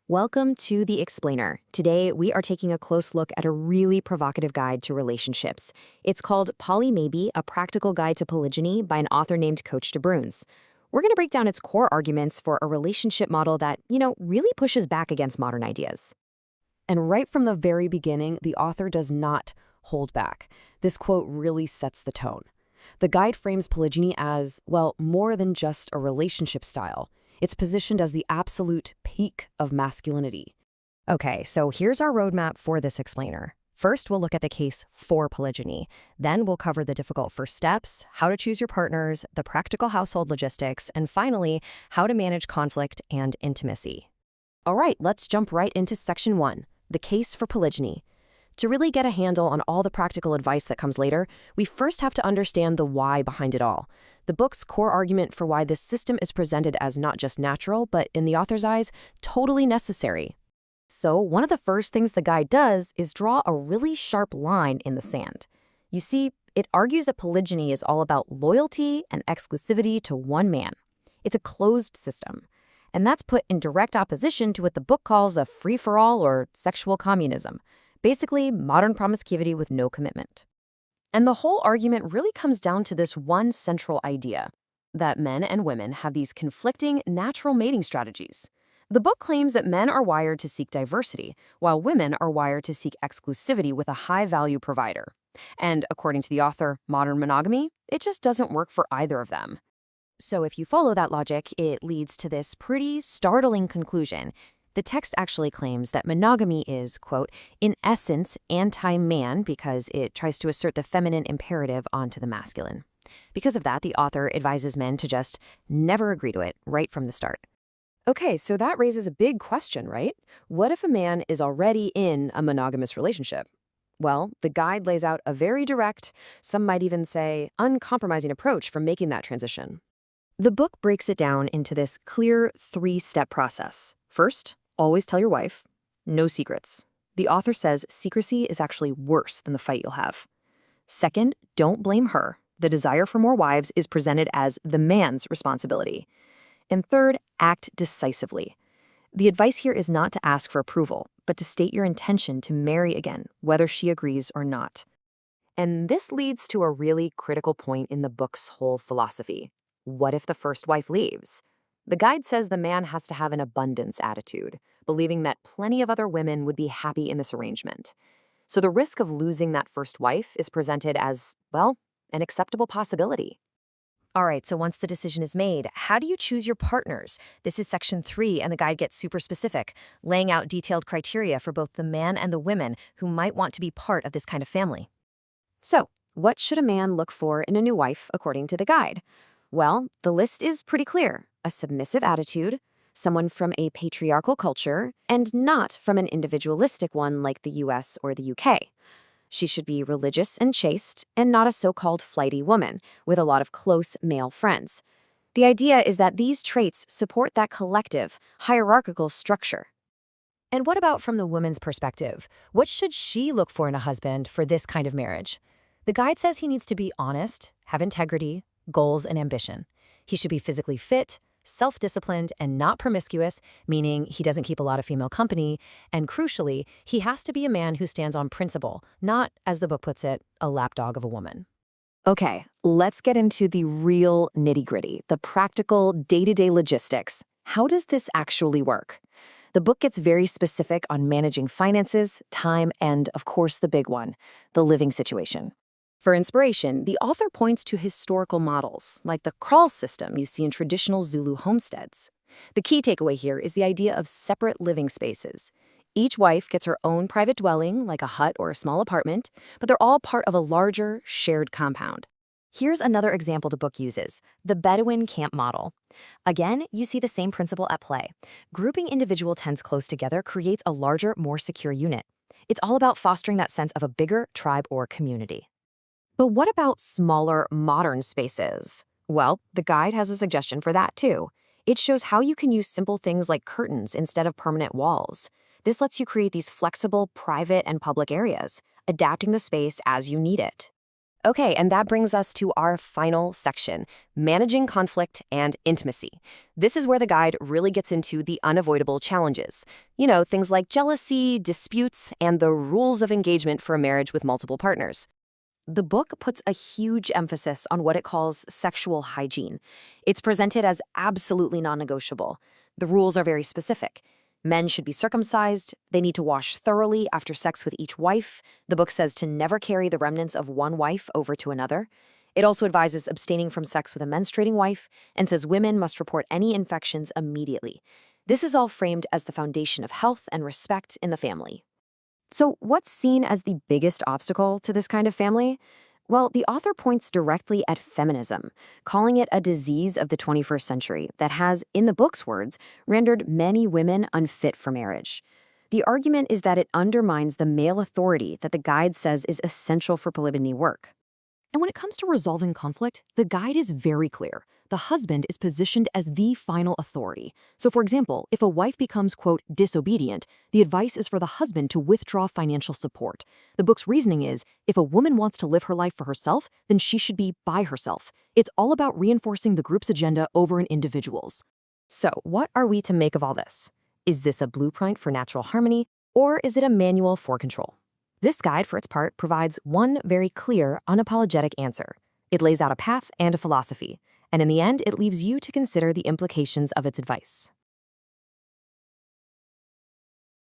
Welcome to The Explainer. Today, we are taking a close look at a really provocative guide to relationships. It's called Poly Maybe, A Practical Guide to Polygyny by an author named Coach Bruyns. We're going to break down its core arguments for a relationship model that, really pushes back against modern ideas. And right from the very beginning, the author does not hold back. This quote really sets the tone. The guide frames polygyny as, well, more than just a relationship style. It's positioned as the absolute peak of masculinity. Okay, so here's our roadmap for this explainer. First, we'll look at the case for polygyny. Then we'll cover the difficult first steps, how to choose your partners, the practical household logistics, and finally, how to manage conflict and intimacy. All right, let's jump right into section 1, the case for polygyny. To really get a handle on all the practical advice that comes later, we first have to understand the why behind it all. The book's core argument for why this system is presented as not just natural, but in the author's eyes, totally necessary. So, one of the first things the guide does is draw a really sharp line in the sand. You see, it argues that polygyny is all about loyalty and exclusivity to one man. It's a closed system. And that's put in direct opposition to what the book calls a free-for-all or sexual communism. Basically, modern promiscuity with no commitment. And the whole argument really comes down to this one central idea, that men and women have these conflicting natural mating strategies. The book claims that men are wired to seek diversity, while women are wired to seek exclusivity with a high-value provider. And according to the author, modern monogamy, it just doesn't work for either of them. So if you follow that logic, it leads to this pretty startling conclusion. The text actually claims that monogamy is, quote, in essence anti-man because it tries to assert the feminine imperative onto the masculine. Because of that, the author advises men to just never agree to it right from the start. Okay, so that raises a big question, right? What if a man is already in a monogamous relationship? Well, the guide lays out a very direct, some might even say uncompromising approach for making that transition. The book breaks it down into this clear 3-step process. First, always tell your wife. No secrets. The author says secrecy is actually worse than the fight you'll have. Second, don't blame her. The desire for more wives is presented as the man's responsibility. And third, act decisively. The advice here is not to ask for approval, but to state your intention to marry again, whether she agrees or not. And this leads to a really critical point in the book's whole philosophy. What if the first wife leaves? The guide says the man has to have an abundance attitude, believing that plenty of other women would be happy in this arrangement. So the risk of losing that first wife is presented as, well, an acceptable possibility. All right, so once the decision is made, how do you choose your partners? This is section 3, and the guide gets super specific, laying out detailed criteria for both the man and the women who might want to be part of this kind of family. So, what should a man look for in a new wife according to the guide? Well, the list is pretty clear. A submissive attitude, someone from a patriarchal culture, and not from an individualistic one like the US or the UK. She should be religious and chaste, and not a so-called flighty woman with a lot of close male friends. The idea is that these traits support that collective, hierarchical structure. And what about from the woman's perspective? What should she look for in a husband for this kind of marriage? The guide says he needs to be honest, have integrity, goals, and ambition. He should be physically fit, self-disciplined, and not promiscuous, meaning he doesn't keep a lot of female company, and crucially, he has to be a man who stands on principle, not, as the book puts it, a lapdog of a woman. Okay, let's get into the real nitty-gritty, the practical day-to-day logistics. How does this actually work? The book gets very specific on managing finances, time, and, of course, the big one, the living situation. For inspiration, the author points to historical models, like the kraal system you see in traditional Zulu homesteads. The key takeaway here is the idea of separate living spaces. Each wife gets her own private dwelling, like a hut or a small apartment, but they're all part of a larger, shared compound. Here's another example the book uses, the Bedouin camp model. Again, you see the same principle at play. Grouping individual tents close together creates a larger, more secure unit. It's all about fostering that sense of a bigger tribe or community. But what about smaller, modern spaces? Well, the guide has a suggestion for that too. It shows how you can use simple things like curtains instead of permanent walls. This lets you create these flexible, private, and public areas, adapting the space as you need it. Okay, and that brings us to our final section, managing conflict and intimacy. This is where the guide really gets into the unavoidable challenges. You know, things like jealousy, disputes, and the rules of engagement for a marriage with multiple partners. The book puts a huge emphasis on what it calls sexual hygiene. It's presented as absolutely non-negotiable. The rules are very specific. Men should be circumcised. They need to wash thoroughly after sex with each wife. The book says to never carry the remnants of one wife over to another. It also advises abstaining from sex with a menstruating wife and says women must report any infections immediately. This is all framed as the foundation of health and respect in the family. So, what's seen as the biggest obstacle to this kind of family? Well, the author points directly at feminism, calling it a disease of the 21st century that has, in the book's words, rendered many women unfit for marriage. The argument is that it undermines the male authority that the guide says is essential for polygyny work. And when it comes to resolving conflict, the guide is very clear. The husband is positioned as the final authority. So, for example, if a wife becomes, quote, disobedient, the advice is for the husband to withdraw financial support. The book's reasoning is, if a woman wants to live her life for herself, then she should be by herself. It's all about reinforcing the group's agenda over an individual's. So, what are we to make of all this? Is this a blueprint for natural harmony, or is it a manual for control? This guide, for its part, provides one very clear, unapologetic answer. It lays out a path and a philosophy, and in the end, it leaves you to consider the implications of its advice.